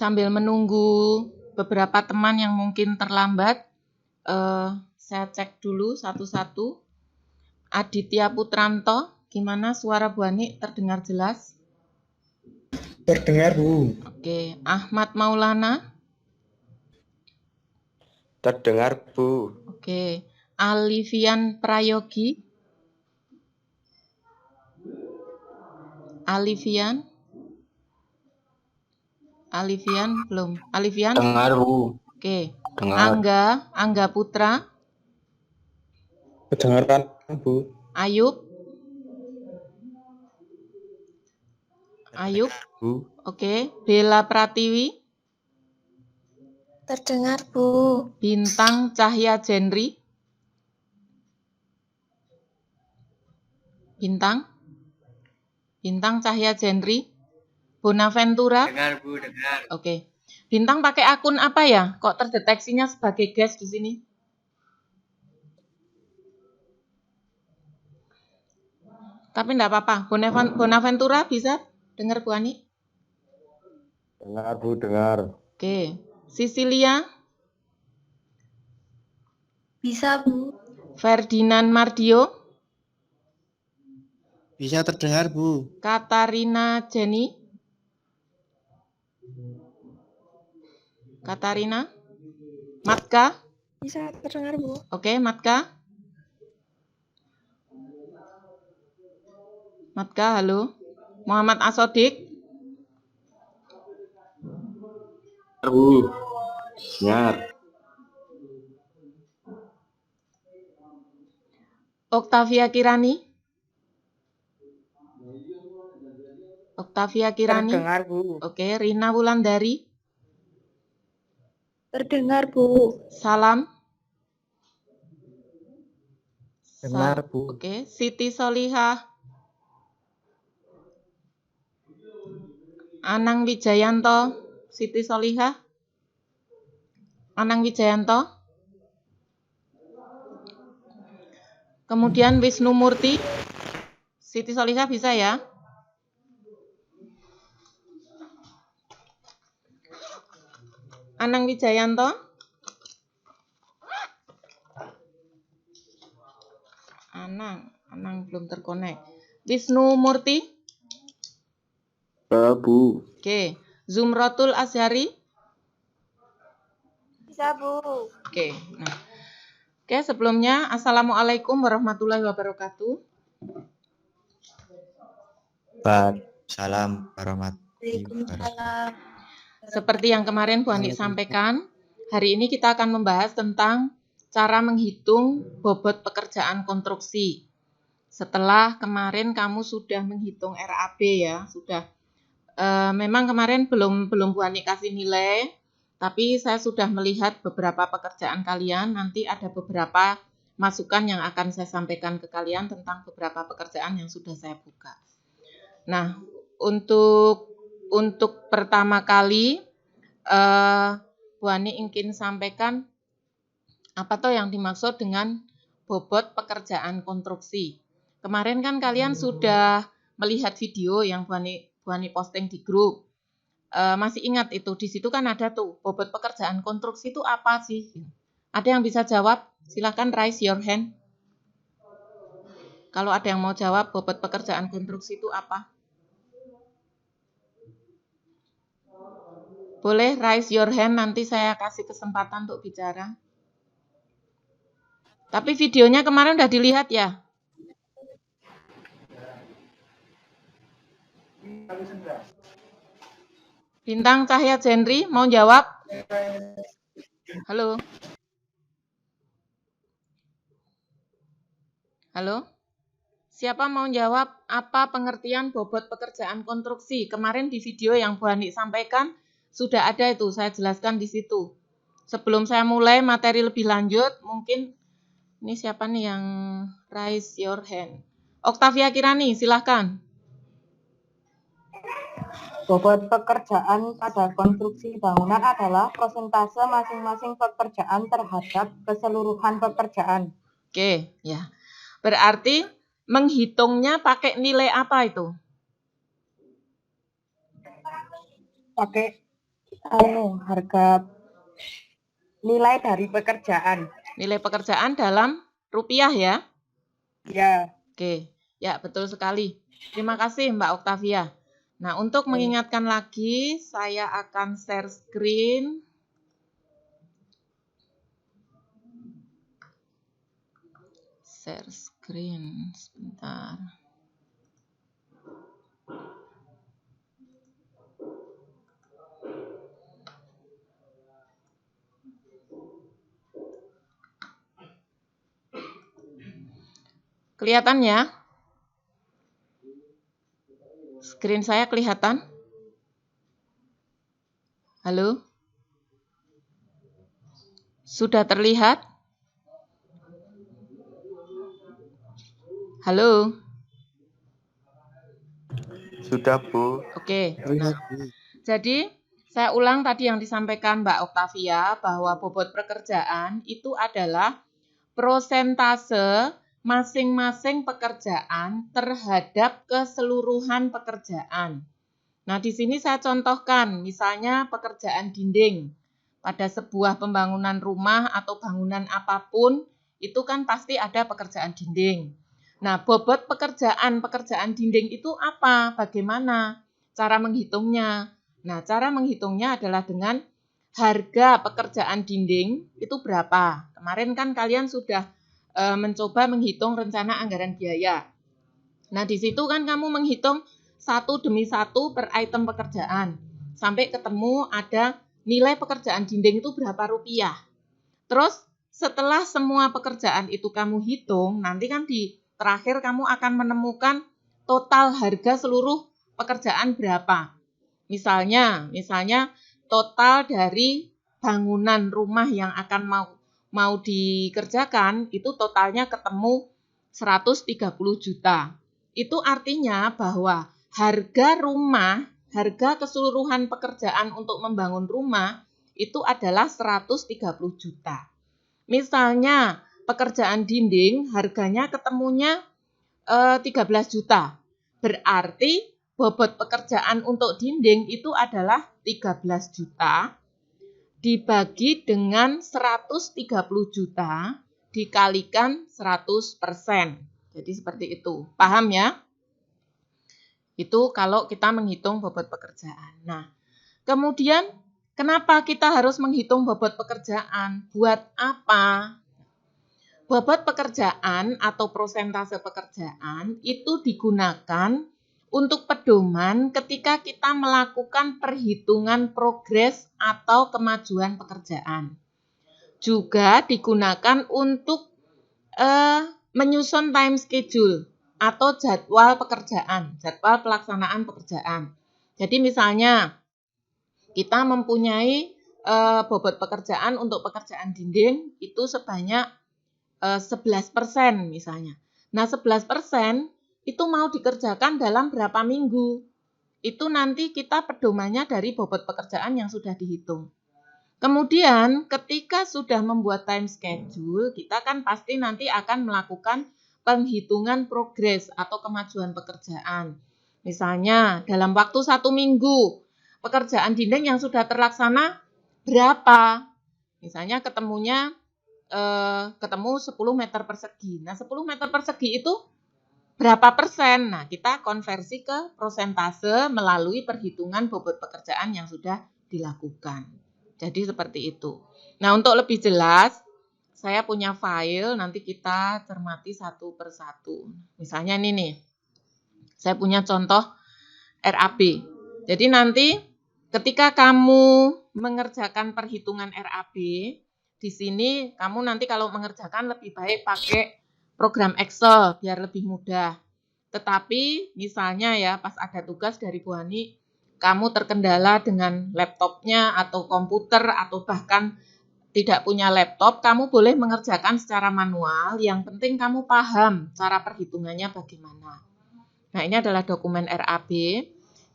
Sambil menunggu beberapa teman yang mungkin terlambat, saya cek dulu satu-satu. Aditya Putranto, gimana suara Bu Ani terdengar jelas? Terdengar, Bu. Oke, Ahmad Maulana. Terdengar, Bu. Oke, Alivian Prayogi. Alivian belum. Alivian? Dengar, Bu. Oke. Dengar. Angga Putra. Kedengaran, Bu. Ayub. Bu. Oke. Bella Pratiwi. Terdengar, Bu. Bintang Cahya Jenri. Bintang Cahya Jenri. Bonaventura. Dengar, Bu, dengar. Oke. Bintang pakai akun apa ya? Kok terdeteksinya sebagai guest di sini? Tapi enggak apa-apa. Bonaventura bisa dengar Bu Ani? Dengar, Bu, dengar. Oke. Sisilia. Bisa, Bu. Ferdinand Mardio. Bisa terdengar, Bu. Katarina Jenny. Katarina. Matka. Bisa terdengar, Bu. Oke, Matka. Matka, halo. Muhammad Asodik. Bu. Dengar. Octavia Kirani. Terdengar, Bu. Oke, Rina Wulandari. Terdengar, Bu. Salam. Dengar, Bu. Oke, Siti Solihah. Anang Wijayanto. Siti Solihah. Anang Wijayanto. Kemudian Wisnu Murti. Siti Solihah bisa ya? Anang Wijayanto. Anang belum terkonek. Wisnu Murti. Bu. Oke. Zumratul Azhari. Bisa, Bu. Oke. Nah. Oke, sebelumnya Assalamualaikum warahmatullahi wabarakatuh. Salam warahmatullahi wabarakatuh. Waalaikumsalam. Seperti yang kemarin Bu Ani sampaikan, hari ini kita akan membahas tentang cara menghitung bobot pekerjaan konstruksi. Setelah kemarin kamu sudah menghitung RAB ya, sudah. Memang kemarin belum Bu Ani kasih nilai, tapi saya sudah melihat beberapa pekerjaan kalian. Nanti ada beberapa masukan yang akan saya sampaikan ke kalian tentang beberapa pekerjaan yang sudah saya buka. Nah, untuk pertama kali, Bu Ani ingin sampaikan apa toh yang dimaksud dengan bobot pekerjaan konstruksi. Kemarin kan kalian sudah melihat video yang Bu Ani posting di grup. Masih ingat itu, di situ kan ada tuh bobot pekerjaan konstruksi itu apa sih? Ada yang bisa jawab? Silakan raise your hand. Kalau ada yang mau jawab bobot pekerjaan konstruksi itu apa? Boleh raise your hand, nanti saya kasih kesempatan untuk bicara. Tapi videonya kemarin udah dilihat ya? Bintang Cahya Jenri mau jawab? Halo? Halo? Siapa mau jawab apa pengertian bobot pekerjaan konstruksi? Kemarin di video yang Bu Ani sampaikan, sudah ada itu, saya jelaskan di situ. Sebelum saya mulai materi lebih lanjut, mungkin ini siapa nih yang raise your hand? Octavia Kirani, silahkan. Bobot pekerjaan pada konstruksi bangunan adalah persentase masing-masing pekerjaan terhadap keseluruhan pekerjaan. Oke, ya. Berarti menghitungnya pakai nilai apa itu? Pakai harga nilai dari pekerjaan. Nilai pekerjaan dalam rupiah ya? Ya. Oke, ya betul sekali. Terima kasih Mbak Oktavia. Nah, untuk mengingatkan lagi, saya akan share screen. Share screen, sebentar. Kelihatan ya? Screen saya kelihatan? Halo? Sudah terlihat? Halo? Sudah, Bu. Oke. Terlihat, Nah, Bu. jadi saya ulang tadi yang disampaikan Mbak Oktavia bahwa bobot pekerjaan itu adalah prosentase masing-masing pekerjaan terhadap keseluruhan pekerjaan. Nah, di sini saya contohkan, misalnya pekerjaan dinding. Pada sebuah pembangunan rumah atau bangunan apapun, itu kan pasti ada pekerjaan dinding. Nah, bobot pekerjaan dinding itu apa? Bagaimana cara menghitungnya? Nah, cara menghitungnya adalah dengan harga pekerjaan dinding itu berapa. Kemarin kan kalian sudah mencoba menghitung rencana anggaran biaya. Nah, di situ kan kamu menghitung satu demi satu per item pekerjaan. Sampai ketemu ada nilai pekerjaan dinding itu berapa rupiah. Terus setelah semua pekerjaan itu kamu hitung, nanti kan di terakhir kamu akan menemukan total harga seluruh pekerjaan berapa. Misalnya total dari bangunan rumah yang akan mau dikerjakan itu totalnya ketemu 130 juta. Itu artinya bahwa harga keseluruhan pekerjaan untuk membangun rumah itu adalah 130 juta. Misalnya pekerjaan dinding harganya ketemunya 13 juta. Berarti bobot pekerjaan untuk dinding itu adalah 13 juta dibagi dengan 130 juta dikalikan 100%. Jadi seperti itu. Paham ya? Itu kalau kita menghitung bobot pekerjaan. Nah, kemudian kenapa kita harus menghitung bobot pekerjaan? Buat apa? Bobot pekerjaan atau prosentase pekerjaan itu digunakan untuk pedoman ketika kita melakukan perhitungan progres atau kemajuan pekerjaan. Juga digunakan untuk menyusun time schedule atau jadwal pekerjaan, jadwal pelaksanaan pekerjaan. Jadi misalnya kita mempunyai bobot pekerjaan untuk pekerjaan dinding itu sebanyak 11% misalnya. Nah, 11% itu mau dikerjakan dalam berapa minggu? Itu nanti kita pedomannya dari bobot pekerjaan yang sudah dihitung. Kemudian ketika sudah membuat time schedule, kita kan pasti nanti akan melakukan penghitungan progres atau kemajuan pekerjaan. Misalnya dalam waktu 1 minggu, pekerjaan dinding yang sudah terlaksana berapa? Misalnya ketemu 10 meter persegi. Nah, 10 meter persegi itu berapa persen? Nah, kita konversi ke prosentase melalui perhitungan bobot pekerjaan yang sudah dilakukan. Jadi seperti itu. Nah, untuk lebih jelas, saya punya file, nanti kita cermati satu persatu. Misalnya ini nih, saya punya contoh RAB. Jadi nanti ketika kamu mengerjakan perhitungan RAB, di sini kamu nanti kalau mengerjakan lebih baik pakai program Excel biar lebih mudah. Tetapi misalnya ya pas ada tugas dari Bu Hani, kamu terkendala dengan laptopnya atau komputer atau bahkan tidak punya laptop, kamu boleh mengerjakan secara manual. Yang penting kamu paham cara perhitungannya bagaimana. Nah, ini adalah dokumen RAB.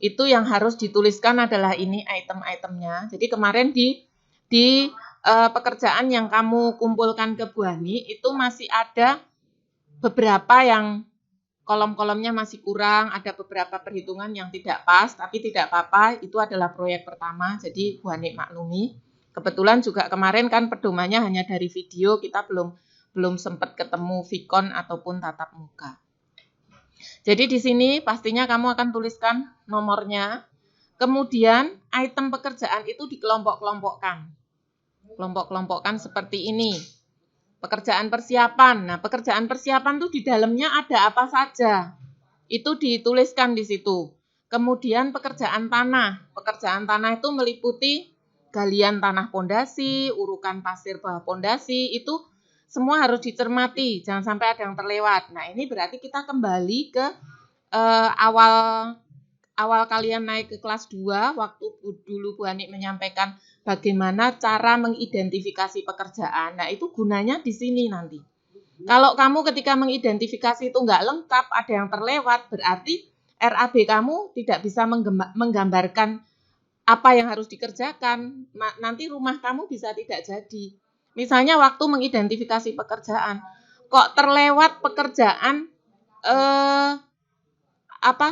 Itu yang harus dituliskan adalah ini item-itemnya. Jadi kemarin di pekerjaan yang kamu kumpulkan ke Bu Hani, itu masih ada beberapa yang kolom-kolomnya masih kurang, ada beberapa perhitungan yang tidak pas, tapi tidak apa-apa, itu adalah proyek pertama, jadi Bu Hanik maklumi. Kebetulan juga kemarin kan pedomannya hanya dari video, kita belum sempat ketemu Vicon ataupun tatap muka. Jadi di sini pastinya kamu akan tuliskan nomornya, kemudian item pekerjaan itu dikelompok-kelompokkan. Kelompok-kelompokkan seperti ini. Pekerjaan persiapan. Nah, pekerjaan persiapan tuh di dalamnya ada apa saja. Itu dituliskan di situ. Kemudian pekerjaan tanah. Pekerjaan tanah itu meliputi galian tanah pondasi, urukan pasir bawah pondasi, itu semua harus dicermati. Jangan sampai ada yang terlewat. Nah, ini berarti kita kembali ke awal kalian naik ke kelas 2, waktu dulu Bu Hanik menyampaikan bagaimana cara mengidentifikasi pekerjaan. Nah, itu gunanya di sini nanti. Kalau kamu ketika mengidentifikasi itu nggak lengkap, ada yang terlewat, berarti RAB kamu tidak bisa menggambarkan apa yang harus dikerjakan. Nanti rumah kamu bisa tidak jadi. Misalnya waktu mengidentifikasi pekerjaan, kok terlewat pekerjaan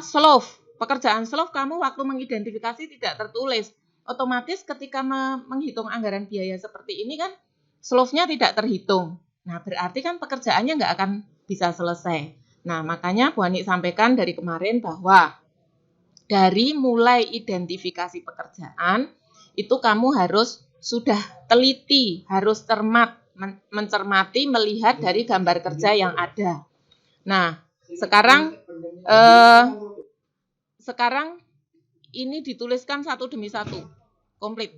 slow. Pekerjaan slow kamu waktu mengidentifikasi tidak tertulis. Otomatis ketika menghitung anggaran biaya seperti ini kan slow-nya tidak terhitung. Nah, berarti kan pekerjaannya nggak akan bisa selesai. Nah, makanya Bu Hanik sampaikan dari kemarin bahwa dari mulai identifikasi pekerjaan, itu kamu harus sudah teliti, harus cermat, mencermati, melihat dari gambar kerja yang ada. Nah, sekarang ini dituliskan satu demi satu, komplit.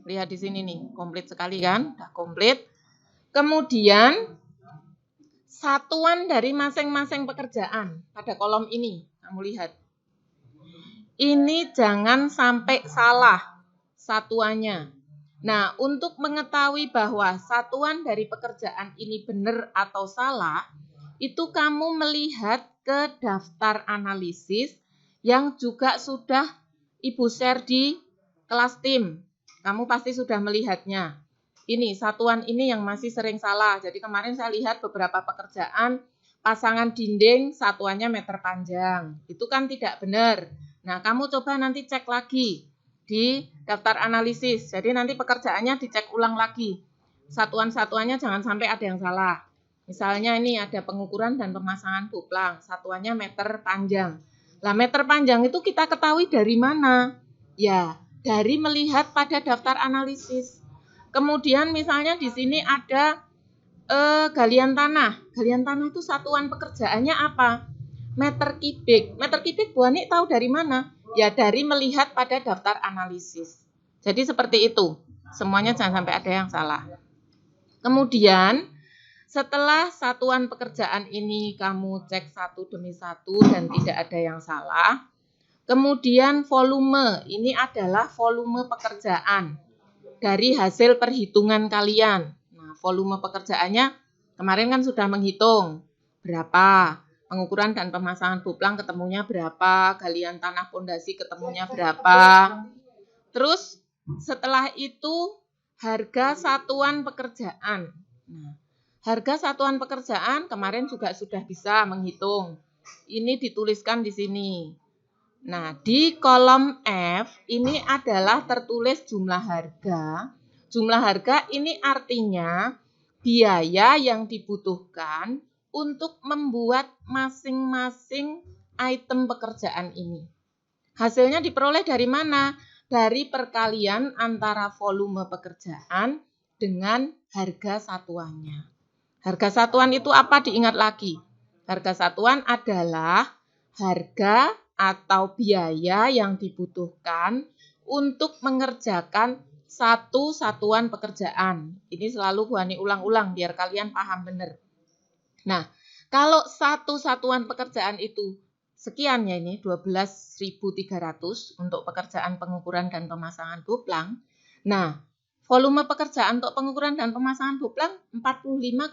Lihat di sini nih, komplit sekali kan? Udah komplit. Kemudian satuan dari masing-masing pekerjaan pada kolom ini, kamu lihat. Ini jangan sampai salah satuannya. Nah, untuk mengetahui bahwa satuan dari pekerjaan ini benar atau salah, itu kamu melihat ke daftar analisis yang juga sudah Ibu share di kelas tim. Kamu pasti sudah melihatnya. Ini, satuan ini yang masih sering salah. Jadi kemarin saya lihat beberapa pekerjaan, pasangan dinding satuannya meter panjang. Itu kan tidak benar. Nah, kamu coba nanti cek lagi di daftar analisis. Jadi nanti pekerjaannya dicek ulang lagi. Satuan-satuannya jangan sampai ada yang salah. Misalnya ini ada pengukuran dan pemasangan boplang. Satuannya meter panjang. Lah, meter panjang itu kita ketahui dari mana? Ya, dari melihat pada daftar analisis. Kemudian misalnya di sini ada galian tanah. Galian tanah itu satuan pekerjaannya apa? Meter kubik. Meter kubik Bu Hanik tahu dari mana? Ya, dari melihat pada daftar analisis. Jadi seperti itu. Semuanya jangan sampai ada yang salah. Kemudian setelah satuan pekerjaan ini kamu cek satu demi satu dan tidak ada yang salah. Kemudian volume, ini adalah volume pekerjaan dari hasil perhitungan kalian. Nah, volume pekerjaannya kemarin kan sudah menghitung berapa, pengukuran dan pemasangan boplang ketemunya berapa, galian tanah pondasi ketemunya berapa. Terus setelah itu harga satuan pekerjaan. Nah, harga satuan pekerjaan kemarin juga sudah bisa menghitung. Ini dituliskan di sini. Nah, di kolom F ini adalah tertulis jumlah harga. Jumlah harga ini artinya biaya yang dibutuhkan untuk membuat masing-masing item pekerjaan ini. Hasilnya diperoleh dari mana? Dari perkalian antara volume pekerjaan dengan harga satuannya. Harga satuan itu apa? Diingat lagi. Harga satuan adalah harga atau biaya yang dibutuhkan untuk mengerjakan satu satuan pekerjaan. Ini selalu Bu Hanik ulang-ulang biar kalian paham benar. Nah, kalau satu satuan pekerjaan itu sekian ya, ini 12.300 untuk pekerjaan pengukuran dan pemasangan boplang. Nah, volume pekerjaan untuk pengukuran dan pemasangan boplang 45,5.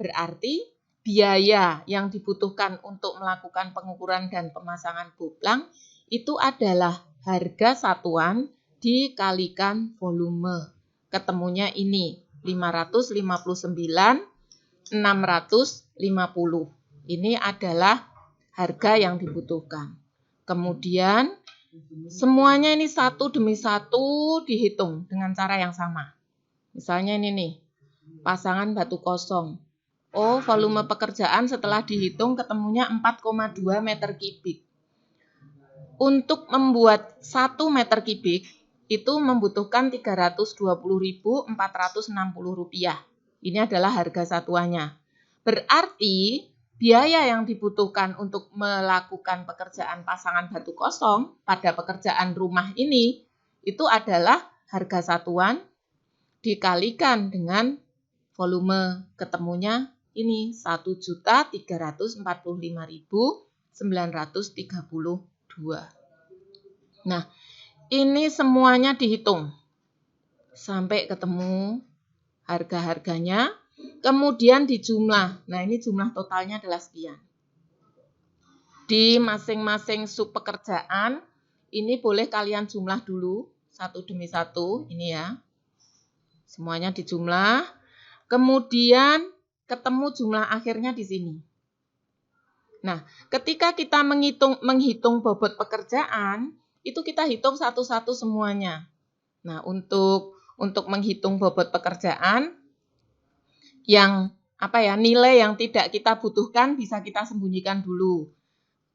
Berarti biaya yang dibutuhkan untuk melakukan pengukuran dan pemasangan boplang itu adalah harga satuan dikalikan volume. Ketemunya ini 559.650. Ini adalah harga yang dibutuhkan. Kemudian semuanya ini satu demi satu dihitung dengan cara yang sama. Misalnya ini nih, pasangan batu kosong. Oh, volume pekerjaan setelah dihitung ketemunya 4,2 meter kubik. Untuk membuat 1 meter kubik itu membutuhkan Rp320.460. Ini adalah harga satuannya. Berarti biaya yang dibutuhkan untuk melakukan pekerjaan pasangan batu kosong pada pekerjaan rumah ini itu adalah harga satuan dikalikan dengan volume ketemunya ini 1.345.932. Nah, ini semuanya dihitung sampai ketemu harga-harganya. Kemudian dijumlah. Nah, ini jumlah totalnya adalah sekian. Di masing-masing sub pekerjaan, ini boleh kalian jumlah dulu, satu demi satu, ini ya. Semuanya dijumlah. Kemudian ketemu jumlah akhirnya di sini. Nah, ketika kita menghitung bobot pekerjaan, itu kita hitung satu-satu semuanya. Nah, untuk menghitung bobot pekerjaan, yang nilai yang tidak kita butuhkan bisa kita sembunyikan dulu.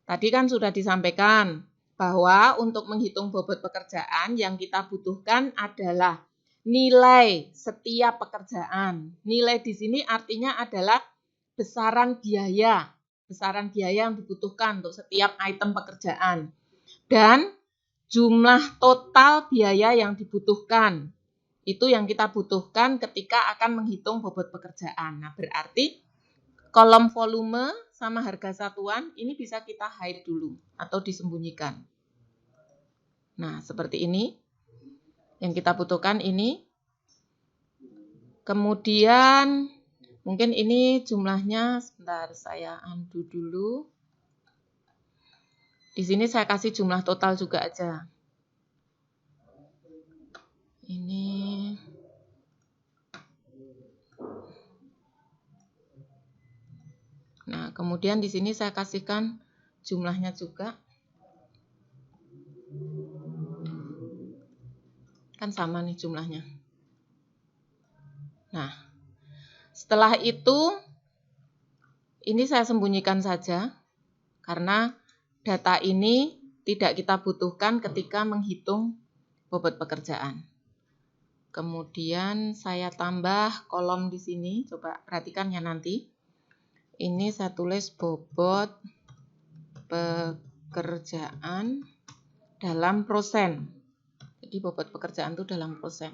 Tadi kan sudah disampaikan bahwa untuk menghitung bobot pekerjaan yang kita butuhkan adalah nilai setiap pekerjaan. Nilai di sini artinya adalah besaran biaya yang dibutuhkan untuk setiap item pekerjaan dan jumlah total biaya yang dibutuhkan. Itu yang kita butuhkan ketika akan menghitung bobot pekerjaan. Nah, berarti kolom volume sama harga satuan ini bisa kita hide dulu atau disembunyikan. Nah, seperti ini. Yang kita butuhkan ini. Kemudian, mungkin ini jumlahnya, sebentar saya undo dulu. Di sini saya kasih jumlah total juga aja. Ini nah, kemudian di sini saya kasihkan jumlahnya juga. Kan sama nih jumlahnya. Nah, setelah itu ini saya sembunyikan saja karena data ini tidak kita butuhkan ketika menghitung bobot pekerjaan. Kemudian saya tambah kolom di sini, coba perhatikan ya nanti. Ini saya tulis bobot pekerjaan dalam persen. Jadi bobot pekerjaan itu dalam persen.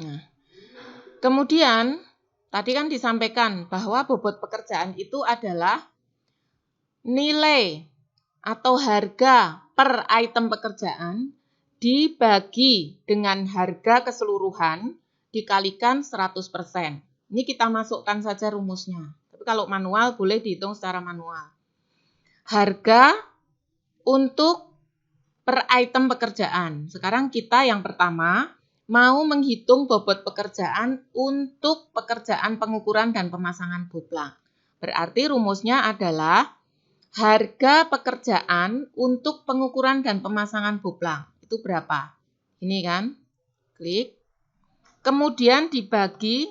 Nah, kemudian tadi kan disampaikan bahwa bobot pekerjaan itu adalah nilai atau harga per item pekerjaan dibagi dengan harga keseluruhan dikalikan 100%. Ini kita masukkan saja rumusnya. Tapi kalau manual boleh dihitung secara manual. Harga untuk per item pekerjaan. Sekarang kita yang pertama mau menghitung bobot pekerjaan untuk pekerjaan pengukuran dan pemasangan boplang. Berarti rumusnya adalah harga pekerjaan untuk pengukuran dan pemasangan boplang. Itu berapa? Ini kan, klik. Kemudian dibagi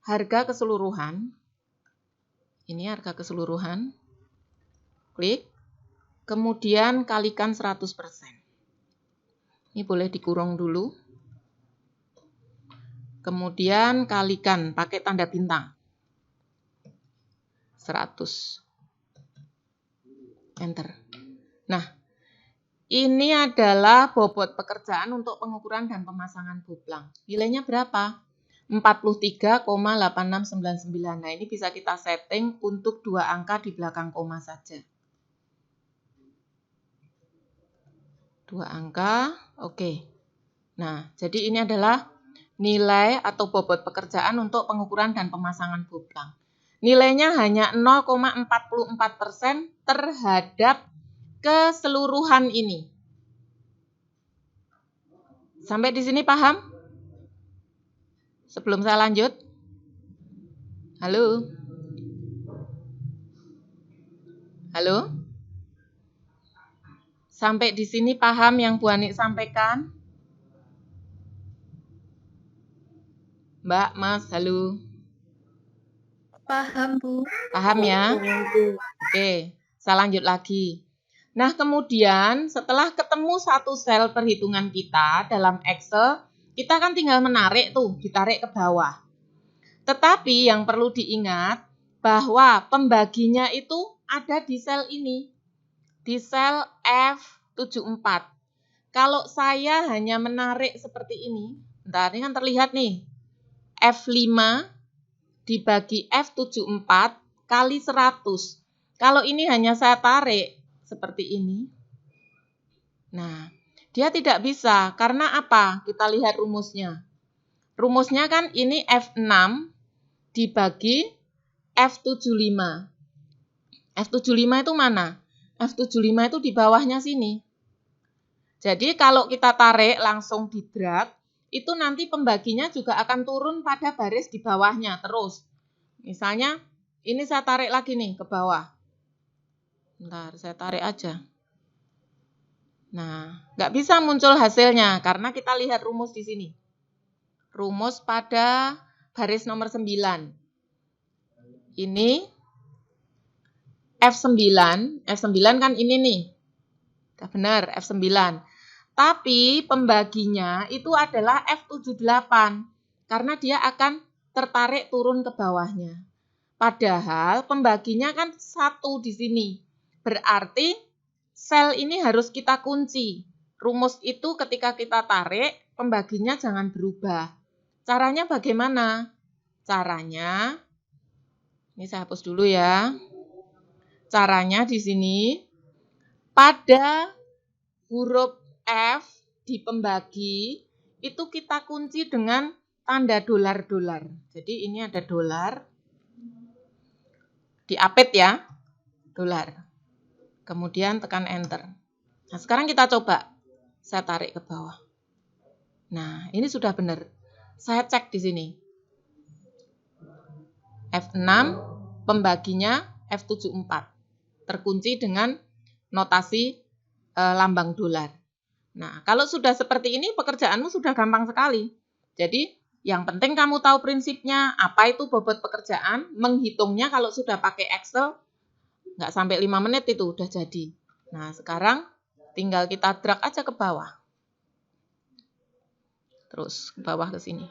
harga keseluruhan. Ini harga keseluruhan. Klik. Kemudian kalikan 100%. Ini boleh dikurung dulu. Kemudian kalikan pakai tanda bintang. 100. Enter. Nah, ini adalah bobot pekerjaan untuk pengukuran dan pemasangan boplang. Nilainya berapa? 43,8699. Nah, ini bisa kita setting untuk 2 angka di belakang koma saja. 2 angka, oke. Nah, jadi ini adalah nilai atau bobot pekerjaan untuk pengukuran dan pemasangan boplang. Nilainya hanya 0,44% terhadap keseluruhan ini. Sampai di sini paham? Sebelum saya lanjut. Halo? Halo? Sampai di sini paham yang Bu Ani sampaikan? Mbak, Mas, halo? Paham, Bu. Paham ya? Oke, saya lanjut lagi. Nah, kemudian setelah ketemu satu sel perhitungan kita dalam Excel, kita kan tinggal menarik tuh, ditarik ke bawah. Tetapi yang perlu diingat bahwa pembaginya itu ada di sel ini, di sel F74. Kalau saya hanya menarik seperti ini, bentar, ini kan terlihat nih, F5 dibagi F74 kali 100. Kalau ini hanya saya tarik seperti ini, nah, dia tidak bisa. Karena apa? Kita lihat rumusnya. Rumusnya kan ini F6 dibagi F75. F75 itu mana? F75 itu di bawahnya sini. Jadi kalau kita tarik langsung di drag, itu nanti pembaginya juga akan turun pada baris di bawahnya terus. Misalnya, ini saya tarik lagi nih ke bawah. Bentar, saya tarik aja. Nah, nggak bisa muncul hasilnya karena kita lihat rumus di sini. Rumus pada baris nomor 9. Ini F9. F9 kan ini nih. Udah benar, F9. Tapi pembaginya itu adalah F78. Karena dia akan tertarik turun ke bawahnya. Padahal pembaginya kan 1 di sini. Berarti sel ini harus kita kunci. Rumus itu ketika kita tarik, pembaginya jangan berubah. Caranya bagaimana? Caranya, ini saya hapus dulu ya. Caranya di sini, pada huruf F di pembagi, itu kita kunci dengan tanda dolar-dolar. Jadi ini ada dolar, diapit ya, dolar. Kemudian tekan enter. Nah, sekarang kita coba. Saya tarik ke bawah. Nah, ini sudah benar. Saya cek di sini. F6, pembaginya F74. Terkunci dengan notasi lambang dolar. Nah, kalau sudah seperti ini, pekerjaanmu sudah gampang sekali. Jadi, yang penting kamu tahu prinsipnya, apa itu bobot pekerjaan, menghitungnya kalau sudah pakai Excel, nggak sampai 5 menit itu udah jadi. Nah, sekarang tinggal kita drag aja ke bawah. Terus ke bawah ke sini.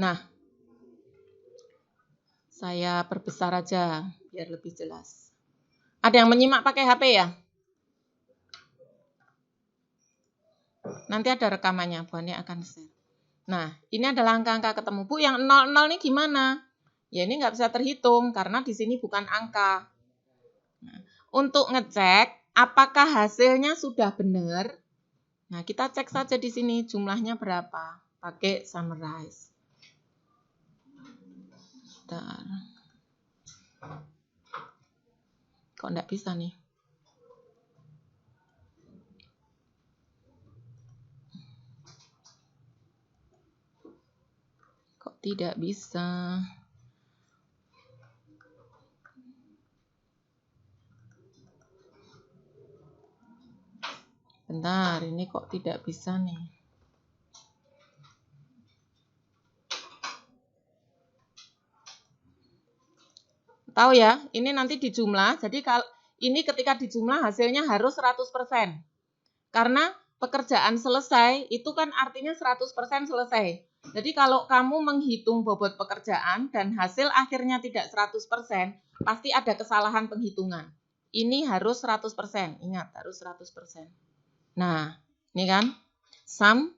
Nah, saya perbesar aja biar lebih jelas. Ada yang menyimak pakai HP ya? Nanti ada rekamannya, Bu Ani akan share. Nah, ini adalah angka-angka ketemu. Bu, yang 00 ini gimana? Ya ini nggak bisa terhitung karena di sini bukan angka. Nah, untuk ngecek apakah hasilnya sudah benar, nah kita cek saja di sini jumlahnya berapa. Pakai summarize. Bentar. Kok nggak bisa nih? Kok tidak bisa? Bentar, ini kok tidak bisa nih. Tahu ya, ini nanti dijumlah. Jadi kalau ini ketika dijumlah hasilnya harus 100%. Karena pekerjaan selesai itu kan artinya 100% selesai. Jadi kalau kamu menghitung bobot pekerjaan dan hasil akhirnya tidak 100%, pasti ada kesalahan penghitungan. Ini harus 100%, ingat harus 100%. Nah, ini kan sum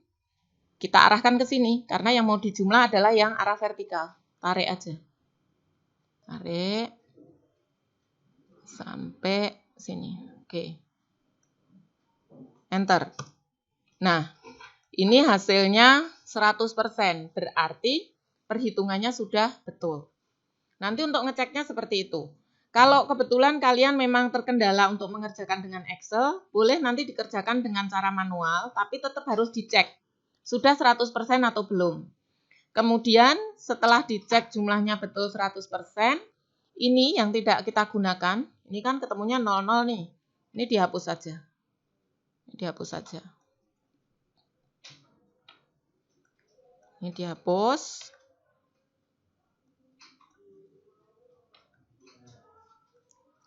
kita arahkan ke sini karena yang mau dijumlah adalah yang arah vertikal. Tarik aja. Tarik sampai sini. Oke. Enter. Nah, ini hasilnya 100%. Berarti perhitungannya sudah betul. Nanti untuk ngeceknya seperti itu. Kalau kebetulan kalian memang terkendala untuk mengerjakan dengan Excel, boleh nanti dikerjakan dengan cara manual, tapi tetap harus dicek sudah 100% atau belum. Kemudian setelah dicek jumlahnya betul 100%, ini yang tidak kita gunakan, ini kan ketemunya 00 nih. Ini dihapus saja. Dihapus saja. Ini dihapus.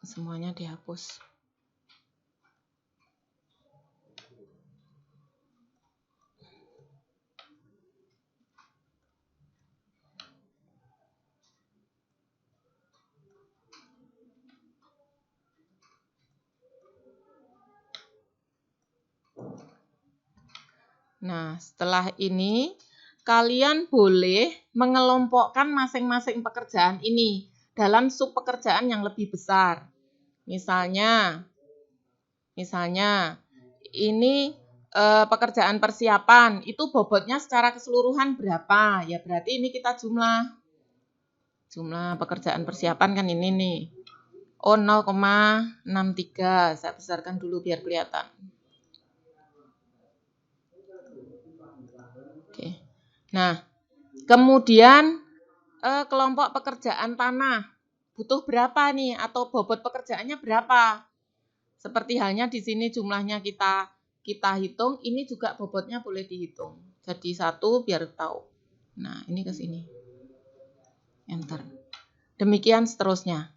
Semuanya dihapus. Nah, setelah ini kalian boleh mengelompokkan masing-masing pekerjaan ini dalam sub pekerjaan yang lebih besar. Misalnya ini pekerjaan persiapan, itu bobotnya secara keseluruhan berapa? Ya berarti ini kita jumlah pekerjaan persiapan kan ini nih. Oh 0,63, saya besarkan dulu biar kelihatan. Oke. Nah, kemudian kelompok pekerjaan tanah butuh berapa nih atau bobot pekerjaannya berapa? Seperti halnya di sini jumlahnya kita hitung, ini juga bobotnya boleh dihitung. Jadi 1 biar tahu. Nah, ini ke sini. Enter. Demikian seterusnya.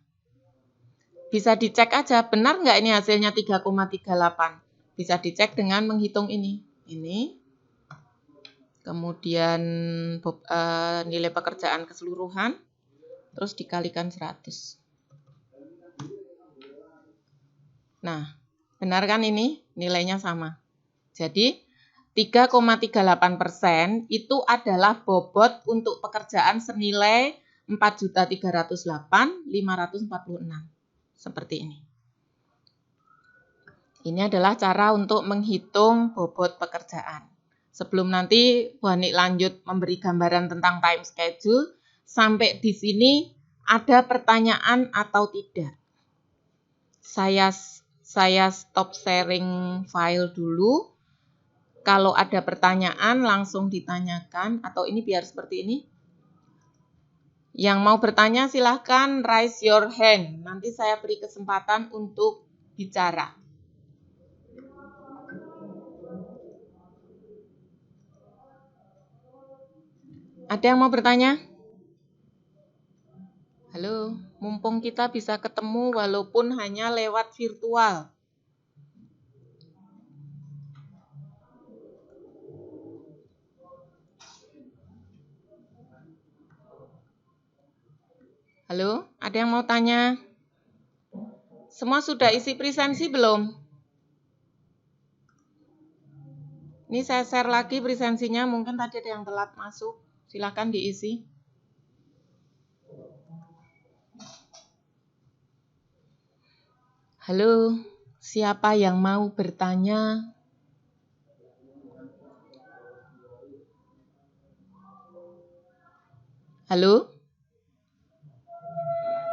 Bisa dicek aja, benar nggak ini hasilnya 3,38? Bisa dicek dengan menghitung ini. Ini. Kemudian nilai pekerjaan keseluruhan, terus dikalikan 100. Nah, benar kan ini? Nilainya sama. Jadi, 3,38% itu adalah bobot untuk pekerjaan senilai 4.308.546. Seperti ini. Ini adalah cara untuk menghitung bobot pekerjaan. Sebelum nanti Bu Hanik lanjut memberi gambaran tentang time schedule, sampai di sini ada pertanyaan atau tidak? Saya stop sharing file dulu. Kalau ada pertanyaan langsung ditanyakan, atau ini biar seperti ini. Yang mau bertanya silahkan raise your hand. Nanti saya beri kesempatan untuk bicara. Ada yang mau bertanya? Halo, mumpung kita bisa ketemu walaupun hanya lewat virtual. Halo, ada yang mau tanya? Semua sudah isi presensi belum? Ini saya share lagi presensinya, mungkin tadi ada yang telat masuk. Silakan diisi. Halo, siapa yang mau bertanya? Halo?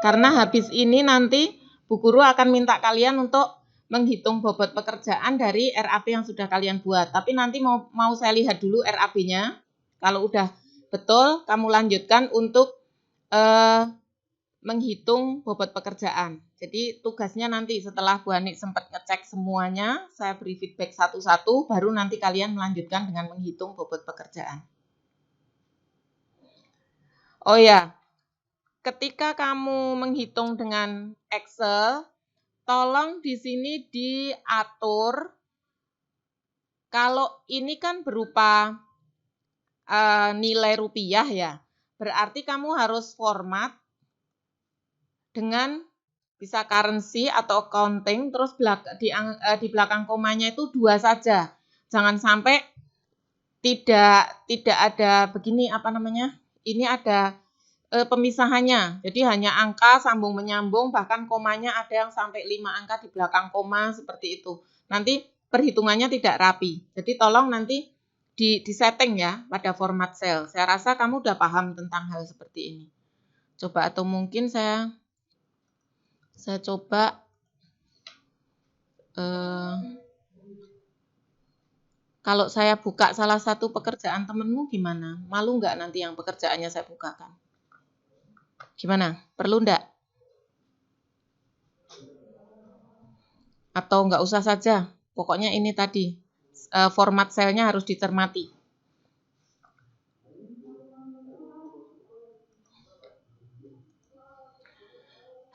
Karena habis ini nanti Bu Guru akan minta kalian untuk menghitung bobot pekerjaan dari RAP yang sudah kalian buat. Tapi nanti mau saya lihat dulu RAP-nya. Kalau udah betul, kamu lanjutkan untuk menghitung bobot pekerjaan. Jadi tugasnya nanti setelah Bu Hanik sempat ngecek semuanya, saya beri feedback satu-satu, baru nanti kalian melanjutkan dengan menghitung bobot pekerjaan. Oh ya, ketika kamu menghitung dengan Excel, tolong di sini diatur. Kalau ini kan berupa nilai rupiah ya, berarti kamu harus format dengan bisa currency atau accounting, terus di belakang komanya itu 2 saja. Jangan sampai tidak ada begini ini ada pemisahannya. Jadi hanya angka sambung menyambung, bahkan komanya ada yang sampai 5 angka di belakang koma seperti itu. Nanti perhitungannya tidak rapi. Jadi tolong nanti di setting ya pada format cell. Saya rasa kamu udah paham tentang hal seperti ini. Coba atau mungkin saya coba Kalau saya buka salah satu pekerjaan temenmu gimana? Malu nggak nanti yang pekerjaannya saya bukakan? Gimana? Perlu nggak? Atau nggak usah saja? Pokoknya ini tadi, format selnya harus dicermati.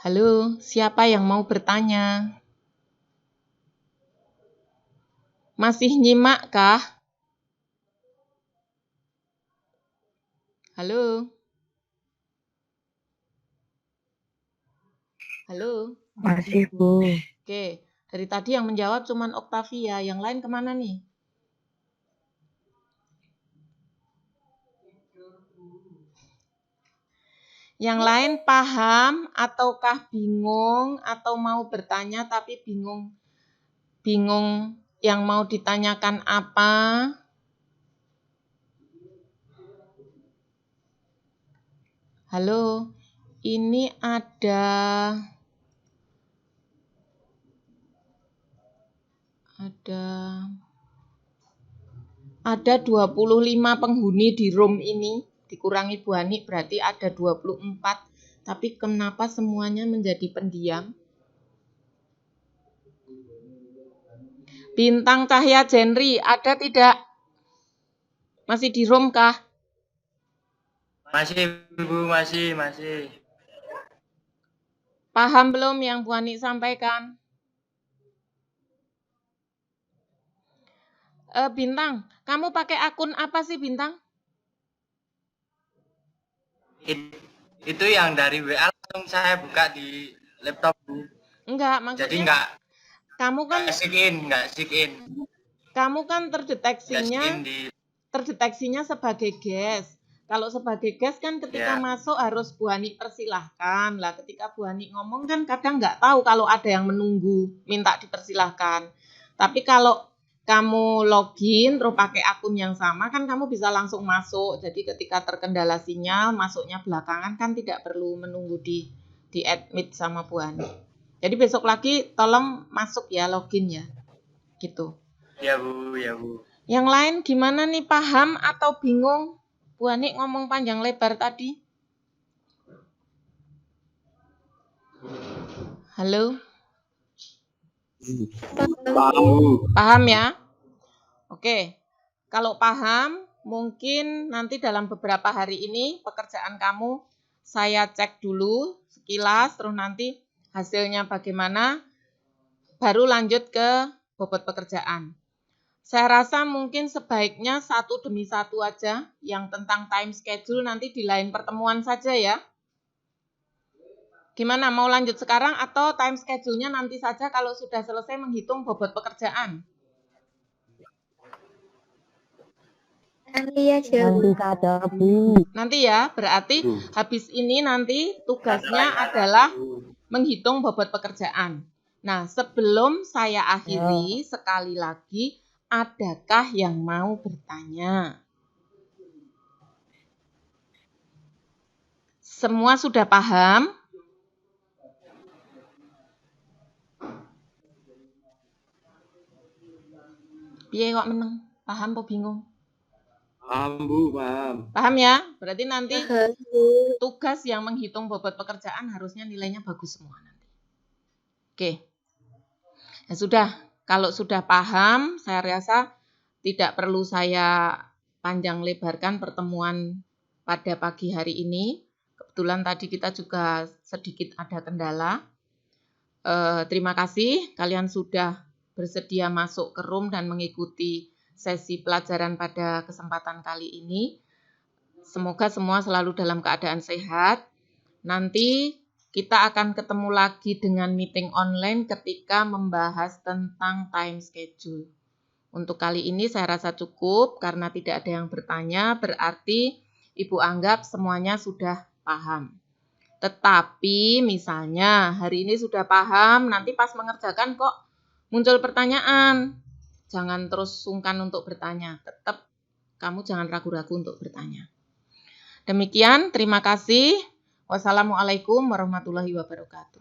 Halo, siapa yang mau bertanya? Masih nyimak kah? Halo? Halo? Masih, Bu. Oke, dari tadi yang menjawab cuman Octavia, yang lain kemana nih? Yang lain paham ataukah bingung atau mau bertanya tapi bingung yang mau ditanyakan apa? Halo, ini ada 25 penghuni di room ini, dikurangi Bu Hani berarti ada 24. Tapi kenapa semuanya menjadi pendiam? Bintang Cahya Jenri, ada tidak? Masih di room kah? Masih, Bu, masih. Paham belum yang Bu Hani sampaikan? Bintang, kamu pakai akun apa sih Bintang? Itu yang dari WA langsung saya buka di laptop, Bu. Enggak, maksudnya Jadi enggak kamu kan sign in. Kamu kan Nggak sign in terdeteksinya sebagai guest. Kalau sebagai guest kan ketika masuk harus Bu Hani persilahkan. Lah ketika Bu Hani ngomong kan kadang nggak tahu kalau ada yang menunggu minta dipersilahkan. Tapi kalau kamu login terus pakai akun yang sama kan kamu bisa langsung masuk. Jadi ketika terkendala sinyal masuknya belakangan kan tidak perlu menunggu di admit sama Bu Hani. Jadi besok lagi tolong masuk ya, login ya. Gitu. Ya, Bu. Yang lain gimana nih, paham atau bingung? Bu Hani ngomong panjang lebar tadi. Halo? Paham ya? Oke. Kalau paham, mungkin nanti dalam beberapa hari ini pekerjaan kamu saya cek dulu sekilas, terus nanti hasilnya bagaimana, baru lanjut ke bobot pekerjaan. Saya rasa mungkin sebaiknya satu demi satu aja, yang tentang time schedule nanti di lain pertemuan saja ya. Gimana, mau lanjut sekarang atau time schedule-nya nanti saja kalau sudah selesai menghitung bobot pekerjaan? Nanti aja, Bu. Nanti saja, Bu. Nanti ya, berarti habis ini nanti tugasnya adalah menghitung bobot pekerjaan. Nah, sebelum saya akhiri, sekali lagi, adakah yang mau bertanya? Semua sudah paham? Piye kok meneng? Paham apa bingung? Paham, Bu, paham. Paham ya? Berarti nanti Paham, Bu. tugas yang menghitung bobot pekerjaan harusnya nilainya bagus semua nanti. Oke. Ya sudah, kalau sudah paham, saya rasa tidak perlu saya panjang lebarkan pertemuan pada pagi hari ini. Kebetulan tadi kita juga sedikit ada kendala. Terima kasih kalian sudah bersedia masuk ke room dan mengikuti sesi pelajaran pada kesempatan kali ini. Semoga semua selalu dalam keadaan sehat. Nanti kita akan ketemu lagi dengan meeting online ketika membahas tentang time schedule. Untuk kali ini saya rasa cukup karena tidak ada yang bertanya, berarti Ibu anggap semuanya sudah paham. Tetapi misalnya hari ini sudah paham, nanti pas mengerjakan kok muncul pertanyaan. Jangan terus sungkan untuk bertanya, tetap kamu jangan ragu-ragu untuk bertanya. Demikian, terima kasih. Wassalamualaikum warahmatullahi wabarakatuh.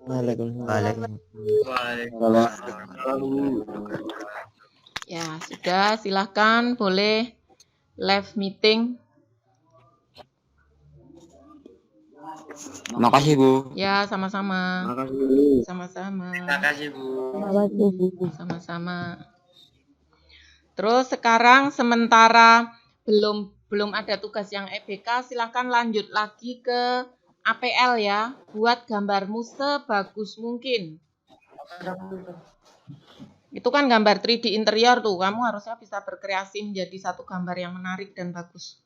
Waalaikumsalam. Waalaikumsalam. Ya, sudah, silahkan boleh live meeting. Makasih Bu. Ya, sama-sama. Makasih. Sama-sama. Terima kasih Bu. Makasih, Bu. Sama-sama. Terus sekarang sementara belum ada tugas yang EBK, silakan lanjut lagi ke APL ya. Buat gambarmu sebagus mungkin. Itu kan gambar 3D interior tuh, kamu harusnya bisa berkreasi menjadi satu gambar yang menarik dan bagus.